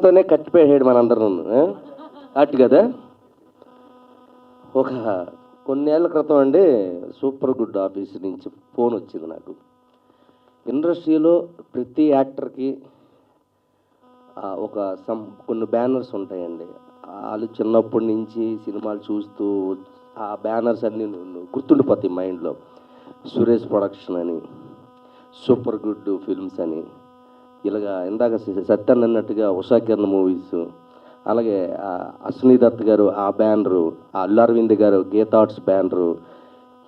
తోనే కట్టిపోయాడు మనందరూ అట్టు కదా. ఒక కొన్నేళ్ల క్రితం అండి సూపర్ గుడ్ ఆఫీస్ నుంచి ఫోన్ వచ్చింది నాకు. ఇండస్ట్రీలో ప్రతి యాక్టర్కి ఒక కొన్ని బ్యానర్స్ ఉంటాయండి. వాళ్ళు చిన్నప్పటి నుంచి సినిమాలు చూస్తూ ఆ బ్యానర్స్ అన్నీ గుర్తుండిపోతాయి మైండ్లో. సురేష్ ప్రొడక్షన్ అని, సూపర్ గుడ్ ఫిల్మ్స్ అని, ఇలాగా ఇందాక సత్యన్ అన్నట్టుగా ఉషా కిరణ్ మూవీస్, అలాగే అశ్విని దత్ గారు ఆ బ్యానరు, అల్లు అరవింద్ గారు గీతార్ట్స్ బ్యానరు,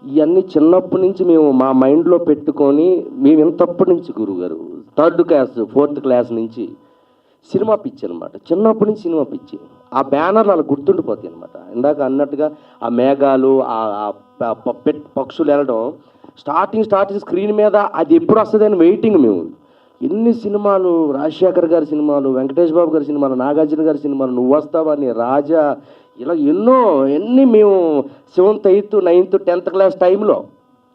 ఇవన్నీ చిన్నప్పటి నుంచి మేము మా మైండ్లో పెట్టుకొని మేము ఇంతప్పటి నుంచి గురువుగారు 3rd క్లాస్ 4th క్లాస్ నుంచి సినిమా పిచ్చి అనమాట. చిన్నప్పటి నుంచి సినిమా పిచ్చి. ఆ బ్యానర్లు అలా గుర్తుండిపోతాయి అనమాట. ఇందాక అన్నట్టుగా ఆ మేఘాలు, పక్షులు వెళ్ళడం, స్టార్టింగ్ స్క్రీన్ మీద అది ఎప్పుడు వస్తుంది అని వెయిటింగ్ మేము. ఎన్ని సినిమాలు, రాజశేఖర్ గారి సినిమాలు, వెంకటేష్ బాబు గారి సినిమాలు, నాగార్జున గారి సినిమాలు, నువ్వు వస్తావని, రాజా, ఇలా ఎన్ని మేము 7th 8th 9th 10th class టైంలో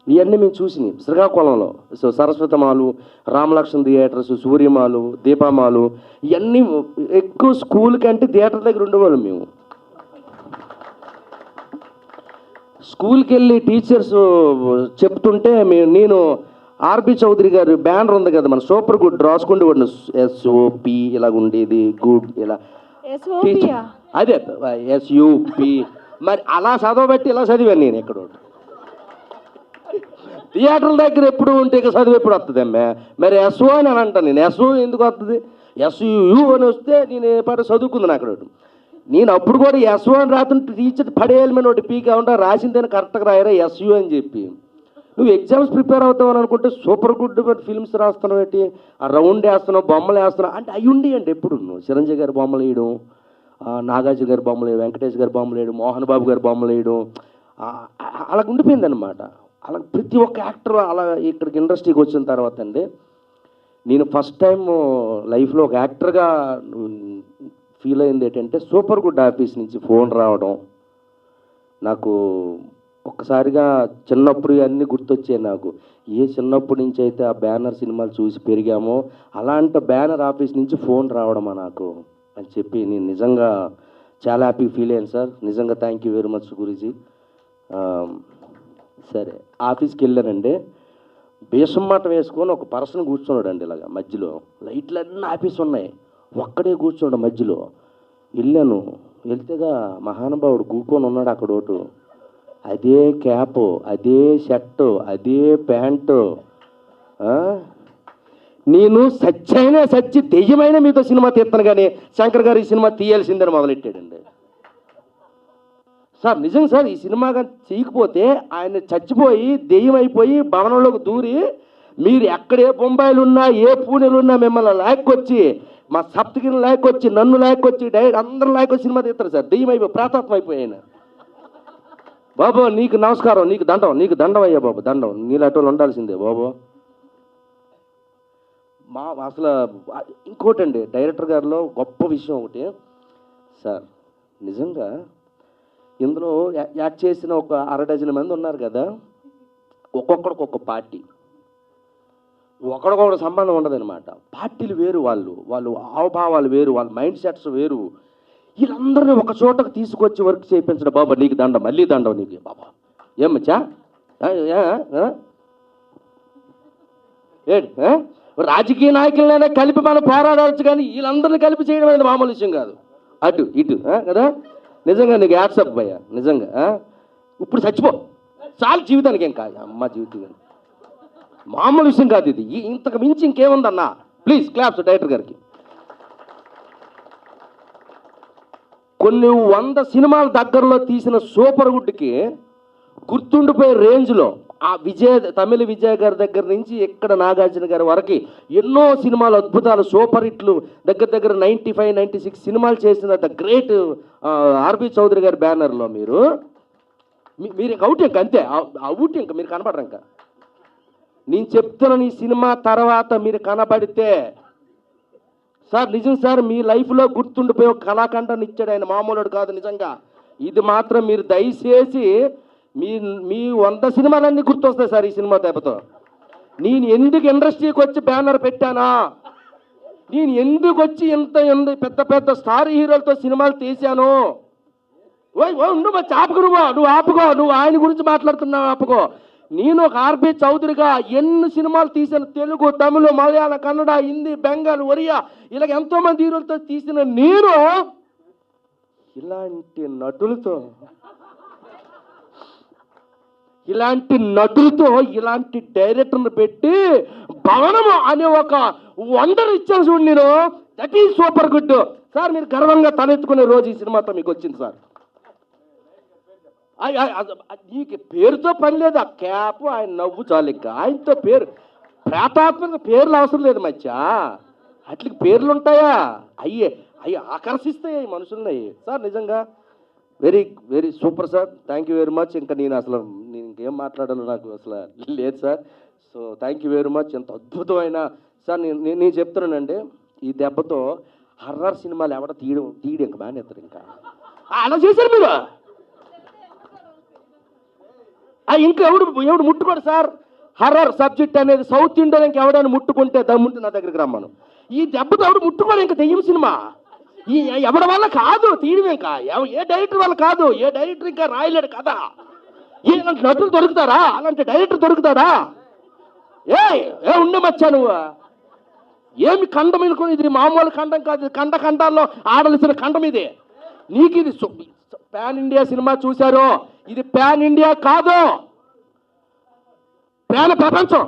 ఇవన్నీ మేము చూసినాయి శ్రీకాకుళంలో. సో సరస్వతమాలు, రామలక్ష్మణ్ థియేటర్స్, సూర్యమాలు, దీపామాలు, ఇవన్నీ ఎక్కువ స్కూల్ కంటే థియేటర్ దగ్గర ఉండేవాళ్ళం మేము. స్కూల్కి వెళ్ళి టీచర్స్ చెప్తుంటే నేను ఆర్బి చౌదరి గారు బ్యానర్ ఉంది కదా మన సూపర్ గుడ్ రాసుకుంటూ ఉండి ఎస్ఓపి ఇలాగ ఉండేది గుడ్ ఇలా అదే ఎస్యూపి మరి అలా చదవబట్టి ఇలా చదివాను నేను. ఎక్కడ థియేటర్ల దగ్గర ఎప్పుడు ఉంటే ఇక చదువు ఎప్పుడు వస్తుంది అమ్మే. మరి ఎస్ఓ అని అంటాను నేను. ఎస్ఓ ఎందుకు వస్తుంది? ఎస్యు అని వస్తే నేను పాట చదువుకుంది అక్కడ. నేను అప్పుడు కూడా ఎస్ఓ అని రాతుంటే టీచర్ పడేయాలి మీద ఒకటి పీకా ఉంటా రాసిందని కరెక్ట్గా రాయరా ఎస్యు అని చెప్పి. నువ్వు ఎగ్జామ్స్ ప్రిపేర్ అవుతావని అనుకుంటే సూపర్ గుడ్ ఫిల్మ్స్ రాస్తున్నావు ఏంటి, ఆ రౌండ్ వేస్తున్నావు, బొమ్మలు వేస్తున్నావు అంటే అవి ఉండి అండి. ఎప్పుడు నువ్వు చిరంజీవి గారి బొమ్మలు వేయడం, నాగార్జున గారి బొమ్మలు వేయడం, వెంకటేష్ గారి బొమ్మలు వేయడం, మోహన్ బాబు గారి బొమ్మలు వేయడం, అలా ఉండిపోయింది అనమాట. అలా ప్రతి ఒక్క యాక్టర్ అలా ఇక్కడికి ఇండస్ట్రీకి వచ్చిన తర్వాత అండి నేను ఫస్ట్ టైం లైఫ్లో ఒక యాక్టర్గా ఫీల్ అయింది ఏంటంటే సూపర్ గుడ్ ఆఫీస్ నుంచి ఫోన్ రావడం. నాకు ఒక్కసారిగా చిన్నప్పుడు అన్నీ గుర్తొచ్చాయి నాకు. ఏ చిన్నప్పటి నుంచి అయితే ఆ బ్యానర్ సినిమాలు చూసి పెరిగామో అలాంటి బ్యానర్ ఆఫీస్ నుంచి ఫోన్ రావడమా నాకు అని చెప్పి నేను నిజంగా చాలా హ్యాపీ ఫీల్ అయ్యాను సార్. నిజంగా thank you very much Guruji. సరే ఆఫీస్కి వెళ్ళానండి. బేసమ్మాట వేసుకొని ఒక పర్సన్ కూర్చున్నాడు అండి ఇలాగ మధ్యలో. లైట్లన్నీ ఆఫీస్ ఉన్నాయి, ఒక్కడే కూర్చున్నాడు మధ్యలో. వెళ్ళాను, వెళ్తేగా మహానుభావుడు కూకొని ఉన్నాడు అక్కడ ఒకటి. అదే క్యాపు, అదే షర్టు, అదే ప్యాంటు. నేను సచ్చి దెయ్యమైన మీతో సినిమా తీస్తాను కానీ శంకర్ గారు ఈ సినిమా తీయాల్సిందని మొదలెట్టాడండి. సార్ నిజంగా సార్, ఈ సినిమా కానీ చేయకపోతే ఆయన చచ్చిపోయి దెయ్యం అయిపోయి భవనంలోకి దూరి మీరు ఎక్కడే బొంబాయిలు ఉన్నా ఏ పూణెలు ఉన్నా మిమ్మల్ని లాక్కొచ్చి మా సప్తగిరిని లాక్కొచ్చి నన్ను లాక్కొచ్చి డైరెక్ట్ అందరూ లాక్కొచ్చి సినిమా తీస్తారు సార్. దెయ్యం అయిపోయి ప్రాతాత్మ అయిపోయి ఆయన. బాబు నీకు నమస్కారం, నీకు దండం అయ్యా బాబు, దండం. నీలాంటి వాళ్ళు ఉండాల్సిందే బాబు. అసలు ఇంకోటండి డైరెక్టర్ గారిలో గొప్ప విషయం ఒకటి సార్. నిజంగా ఇందులో యాక్ట్ చేసిన ఒక 6 డజన్ మంది ఉన్నారు కదా, ఒక్కొక్కడికి ఒక్క పార్టీ, ఒకడికొకటి సంబంధం ఉండదన్నమాట. పార్టీలు వేరు, వాళ్ళు హావభావాలు వేరు, వాళ్ళ మైండ్ సెట్స్ వేరు. వీళ్ళందరినీ ఒక చోటకు తీసుకొచ్చి వర్క్ చేయించడం. బాబా నీకు దండం, మళ్ళీ దండం నీకు బాబా. ఏమచ్చా ఏంటి రాజకీయ నాయకులైనా కలిపి మనం పోరాడవచ్చు కానీ వీళ్ళందరినీ కలిపి చేయడం అనేది మామూలు విషయం కాదు. అటు ఇటు కదా. నిజంగా నీకు యాడ్సప్ భయ్యా నిజంగా. ఇప్పుడు చచ్చిపో చాలు, జీవితానికి ఏం కాదు అమ్మ, జీవితం మామూలు విషయం కాదు ఇది. ఇంతకు మించి ఇంకేముందన్నా. ప్లీజ్ క్లాప్స్ డైరెక్టర్ గారికి. కొన్ని 100 సినిమాల దగ్గరలో తీసిన సూపర్ గుడ్కి గుర్తుండిపోయే రేంజ్లో ఆ తమిళ విజయ్ గారి దగ్గర నుంచి ఇక్కడ నాగార్జున గారి వరకు ఎన్నో సినిమాలు అద్భుతాలు సూపర్ హిట్లు దగ్గర 95 96 సినిమాలు చేసిన ద గ్రేట్ ఆర్బి చౌదరి గారి బ్యానర్లో మీరు అవుట్ ఇంక అంతే, అవుట్ ఇంక మీరు కనపడరు. ఇంకా నేను చెప్తున్నాను, ఈ సినిమా తర్వాత మీరు కనపడితే సార్ నిజం సార్ మీ లైఫ్లో గుర్తుండిపోయి ఒక కళాఖండాన్ని ఇచ్చాడు ఆయన. మామూలుడు కాదు నిజంగా. ఇది మాత్రం మీరు దయచేసి మీ 100 సినిమాలన్నీ గుర్తొస్తాయి సార్ ఈ సినిమా దెబ్బతో. నేను ఎందుకు ఇండస్ట్రీకి వచ్చి బ్యానర్ పెట్టానా, నేను ఎందుకు వచ్చి ఎంత పెద్ద పెద్ద స్టార్ హీరోలతో సినిమాలు తీశాను. ఉండు మా ఆపుకో, నువ్వు ఆపుకో, నువ్వు ఆయన గురించి మాట్లాడుతున్నావు, ఆపుకో. నేను ఒక ఆర్బి చౌదరిగా ఎన్ని సినిమాలు తీశాను, తెలుగు, తమిళ, మలయాళ, కన్నడ, హిందీ, బెంగాల్, ఒరియా, ఇలాగ ఎంతోమంది హీరోలతో తీసిన నేను ఇలాంటి నటులతో ఇలాంటి డైరెక్టర్ని పెట్టి భవనము అనే ఒక వండర్ ఇచ్చాను చూడు నేను. That is super good sir. మీరు గర్వంగా తలెత్తుకునే రోజు ఈ సినిమాతో మీకు వచ్చింది సార్. నీకు పేరుతో పని లేదు, ఆ క్యాప్ ఆయన నవ్వు చాలు. ఇంకా ఆయనతో పేరు ప్రేతాత్మక పేర్లు అవసరం లేదు మధ్య. అట్లకి పేర్లు ఉంటాయా? అయ్యి ఆకర్షిస్తాయి మనుషుల్ని సార్. నిజంగా very very super sir. Thank you very much. ఇంకా నేను ఇంకేం మాట్లాడాలో నాకు అసలు లేదు sir. So thank you very much. ఎంత అద్భుతమైన సార్. నేను చెప్తున్నానండి, ఈ దెబ్బతో హర్రర్ సినిమాలు ఎవడ తీయడం ఇంకా మానేస్తారు. ఇంకా అలా చేశారు మీరు. ఇంకా ఎవడు ముట్టుకోడు సార్. హర్రర్ సబ్జెక్ట్ అనేది సౌత్ ఇండియాలో ఇంకా ఎవడైనా ముట్టుకుంటే దమ్ముంటే నా దగ్గరికి రమ్మను. ఈ దెబ్బతో ఎవడు ముట్టుకోడు ఇంకా దెయ్యం సినిమా. ఎవరి వల్ల కాదు తీయడం. ఇంకా ఏ డైరెక్టర్ వల్ల కాదు. ఏ డైరెక్టర్ ఇంకా రాయలేడు కదా. ఇలాంటి నటులు దొరుకుతారా? అలాంటి డైరెక్టర్ దొరుకుతాడా? ఏ ఉండమచ్చా నువ్వు. ఏమి ఖండం అనుకుని, ఇది మామూలు ఖండం కాదు. ఇది ఖండాల్లో ఆడవలసిన ఖండం ఇది. నీకు ఇది పాన్ ఇండియా సినిమా చూశారు. ఇది పాన్ ఇండియా కాదు, పాన్ ప్రపంచం.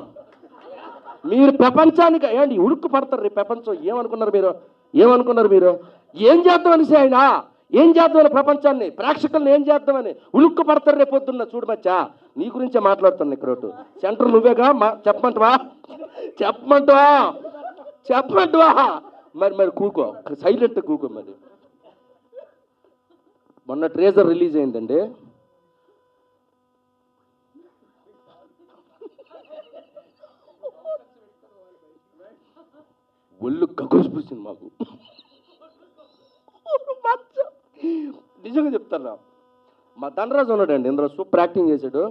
మీరు ప్రపంచానికి ఏంటి ఉడుక్కు పడతారు రే ప్రపంచం. ఏమనుకున్నారు మీరు? ఏం చేద్దామని ఆయన ఏం చేద్దామని ప్రపంచాన్ని, ప్రేక్షకులను ఏం చేద్దామని ఉలుక్కు పడతారు రేపు పొద్దున్న. చూడు మచ్చా, నీ గురించే మాట్లాడుతాను. ఇక్కడ సెంటర్ నువ్వేగా చెప్పమంటావా? మరి కూకో, సైలెంట్ కూకో. మరి మొన్న ట్రేజర్ రిలీజ్ అయిందండి. ఒళ్ళు గగుసిపోయింది మాకు. నిజంగా చెప్తారా, మా ధనరాజు ఉన్నాడండి ఇందులో, సూపర్ యాక్టింగ్ చేశాడు.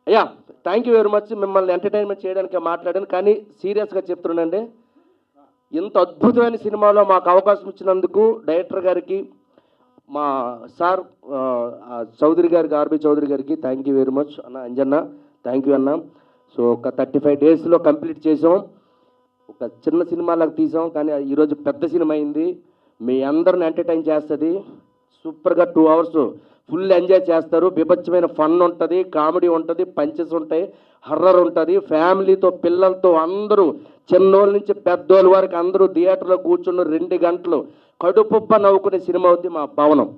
అయ్యా థ్యాంక్ యూ వెరీ మచ్. మిమ్మల్ని ఎంటర్టైన్మెంట్ చేయడానికి మాట్లాడాను, కానీ సీరియస్గా చెప్తున్నానండి, ఇంత అద్భుతమైన సినిమాలో మాకు అవకాశం ఇచ్చినందుకు డైరెక్టర్ గారికి, మా సార్ చౌదరి గారికి, ఆర్బి చౌదరి గారికి థ్యాంక్ యూ వెరీ మచ్. అన్న అంజన్న థ్యాంక్ యూ అన్న. సో ఒక 35 డేస్లో కంప్లీట్ చేసాం. ఒక చిన్న సినిమాలకు తీసాం, కానీ ఈరోజు పెద్ద సినిమా అయింది. మీ అందరిని ఎంటర్టైన్ చేస్తుంది. సూపర్గా 2 అవర్స్ ఫుల్ ఎంజాయ్ చేస్తారు. బీభత్సమైన ఫన్ ఉంటుంది, కామెడీ ఉంటుంది, పంచెస్ ఉంటాయి, హర్రర్ ఉంటుంది. ఫ్యామిలీతో, పిల్లలతో అందరూ, చిన్నోళ్ళ నుంచి పెద్దోళ్ళ వరకు అందరూ థియేటర్లో కూర్చున్న 2 గంటలు కడుపుబ్బ నవ్వుకునే సినిమా అవుద్ది మా భవనం.